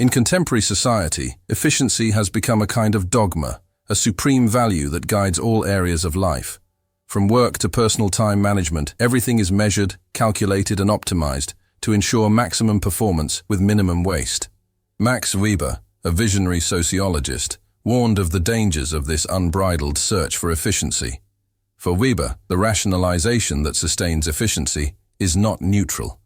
In contemporary society, efficiency has become a kind of dogma, a supreme value that guides all areas of life. From work to personal time management, everything is measured, calculated, and optimized to ensure maximum performance with minimum waste. Max Weber, a visionary sociologist, warned of the dangers of this unbridled search for efficiency. For Weber, the rationalization that sustains efficiency is not neutral.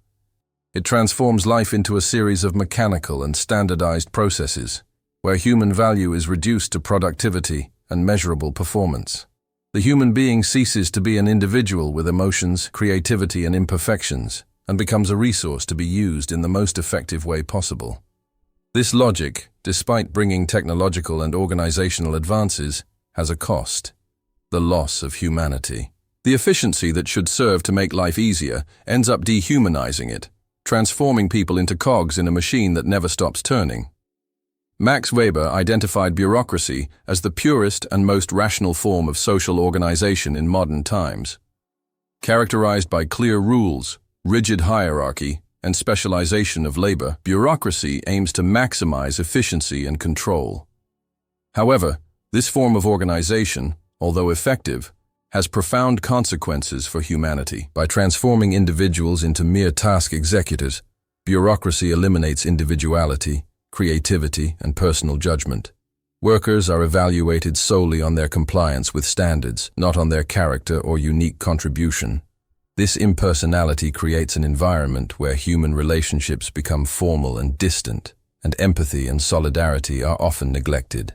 It transforms life into a series of mechanical and standardized processes, where human value is reduced to productivity and measurable performance. The human being ceases to be an individual with emotions, creativity, and imperfections, and becomes a resource to be used in the most effective way possible. This logic, despite bringing technological and organizational advances, has a cost: the loss of humanity. The efficiency that should serve to make life easier ends up dehumanizing it, transforming people into cogs in a machine that never stops turning. Max Weber identified bureaucracy as the purest and most rational form of social organization in modern times. Characterized by clear rules, rigid hierarchy, and specialization of labor, bureaucracy aims to maximize efficiency and control. However, this form of organization, although effective, has profound consequences for humanity. By transforming individuals into mere task executors, bureaucracy eliminates individuality, creativity, and personal judgment. Workers are evaluated solely on their compliance with standards, not on their character or unique contribution. This impersonality creates an environment where human relationships become formal and distant, and empathy and solidarity are often neglected.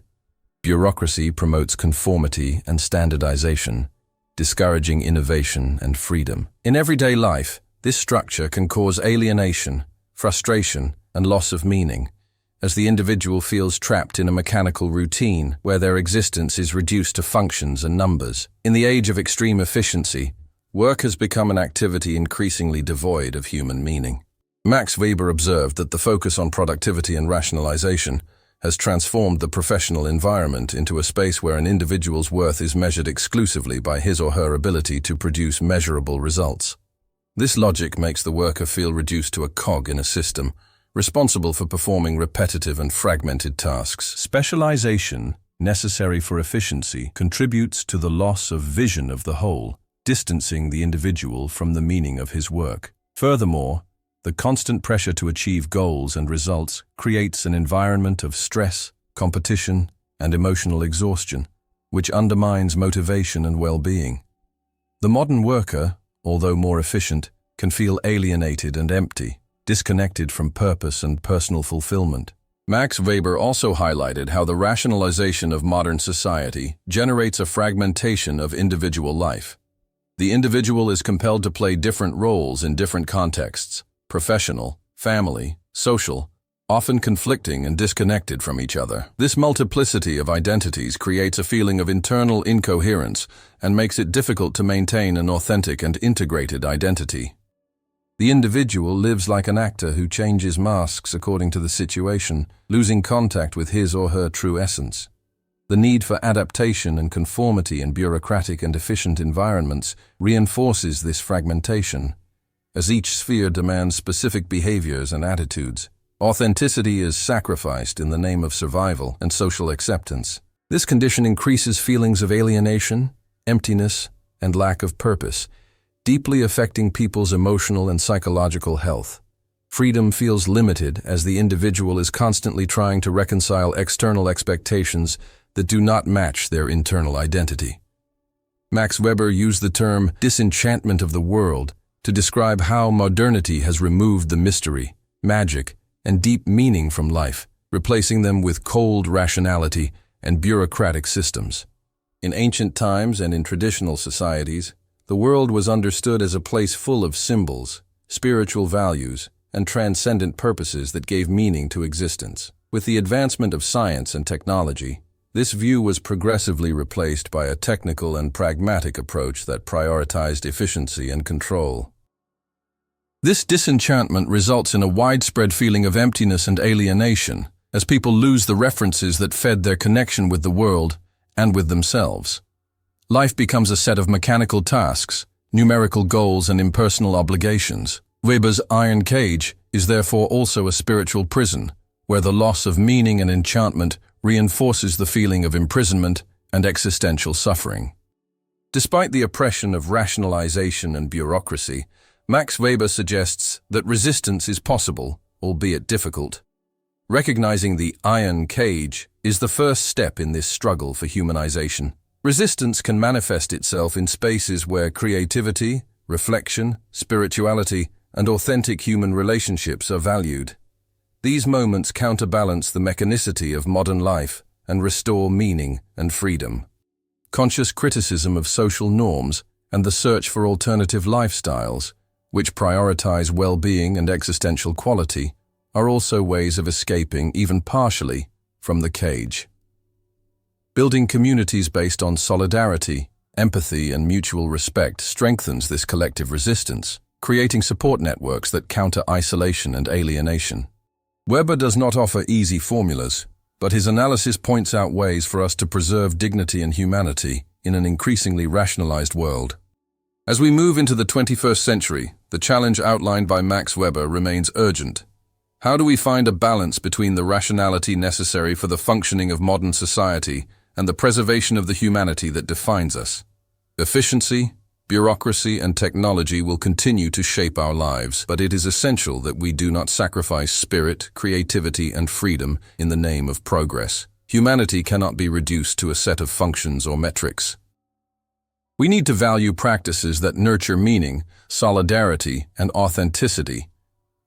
Bureaucracy promotes conformity and standardization, discouraging innovation and freedom. In everyday life, this structure can cause alienation, frustration, and loss of meaning, as the individual feels trapped in a mechanical routine where their existence is reduced to functions and numbers. In the age of extreme efficiency, work has become an activity increasingly devoid of human meaning. Max Weber observed that the focus on productivity and rationalization has transformed the professional environment into a space where an individual's worth is measured exclusively by his or her ability to produce measurable results. This logic makes the worker feel reduced to a cog in a system, responsible for performing repetitive and fragmented tasks. Specialization, necessary for efficiency, contributes to the loss of vision of the whole, distancing the individual from the meaning of his work. Furthermore, the constant pressure to achieve goals and results creates an environment of stress, competition, and emotional exhaustion, which undermines motivation and well-being. The modern worker, although more efficient, can feel alienated and empty, disconnected from purpose and personal fulfillment. Max Weber also highlighted how the rationalization of modern society generates a fragmentation of individual life. The individual is compelled to play different roles in different contexts: professional, family, social, often conflicting and disconnected from each other. This multiplicity of identities creates a feeling of internal incoherence and makes it difficult to maintain an authentic and integrated identity. The individual lives like an actor who changes masks according to the situation, losing contact with his or her true essence. The need for adaptation and conformity in bureaucratic and efficient environments reinforces this fragmentation. As each sphere demands specific behaviors and attitudes, authenticity is sacrificed in the name of survival and social acceptance. This condition increases feelings of alienation, emptiness, and lack of purpose, deeply affecting people's emotional and psychological health. Freedom feels limited as the individual is constantly trying to reconcile external expectations that do not match their internal identity. Max Weber used the term disenchantment of the world to describe how modernity has removed the mystery, magic, and deep meaning from life, replacing them with cold rationality and bureaucratic systems. In ancient times and in traditional societies, the world was understood as a place full of symbols, spiritual values, and transcendent purposes that gave meaning to existence. With the advancement of science and technology, this view was progressively replaced by a technical and pragmatic approach that prioritized efficiency and control. This disenchantment results in a widespread feeling of emptiness and alienation, as people lose the references that fed their connection with the world and with themselves. Life becomes a set of mechanical tasks, numerical goals, and impersonal obligations. Weber's iron cage is therefore also a spiritual prison, where the loss of meaning and enchantment reinforces the feeling of imprisonment and existential suffering. Despite the oppression of rationalization and bureaucracy, Max Weber suggests that resistance is possible, albeit difficult. Recognizing the iron cage is the first step in this struggle for humanization. Resistance can manifest itself in spaces where creativity, reflection, spirituality, and authentic human relationships are valued. These moments counterbalance the mechanicity of modern life and restore meaning and freedom. Conscious criticism of social norms and the search for alternative lifestyles, which prioritize well-being and existential quality, are also ways of escaping, even partially, from the cage. Building communities based on solidarity, empathy, and mutual respect strengthens this collective resistance, creating support networks that counter isolation and alienation. Weber does not offer easy formulas, but his analysis points out ways for us to preserve dignity and humanity in an increasingly rationalized world. As we move into the 21st century, the challenge outlined by Max Weber remains urgent. How do we find a balance between the rationality necessary for the functioning of modern society and the preservation of the humanity that defines us? Efficiency, bureaucracy, and technology will continue to shape our lives, but it is essential that we do not sacrifice spirit, creativity, and freedom in the name of progress. Humanity cannot be reduced to a set of functions or metrics. We need to value practices that nurture meaning, solidarity, and authenticity,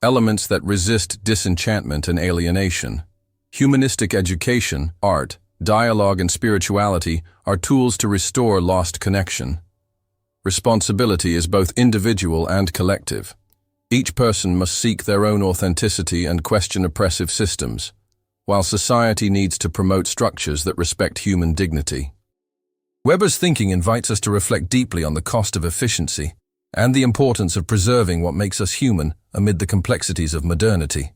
elements that resist disenchantment and alienation. Humanistic education, art, dialogue, and spirituality are tools to restore lost connection. Responsibility is both individual and collective. Each person must seek their own authenticity and question oppressive systems, while society needs to promote structures that respect human dignity. Weber's thinking invites us to reflect deeply on the cost of efficiency and the importance of preserving what makes us human amid the complexities of modernity.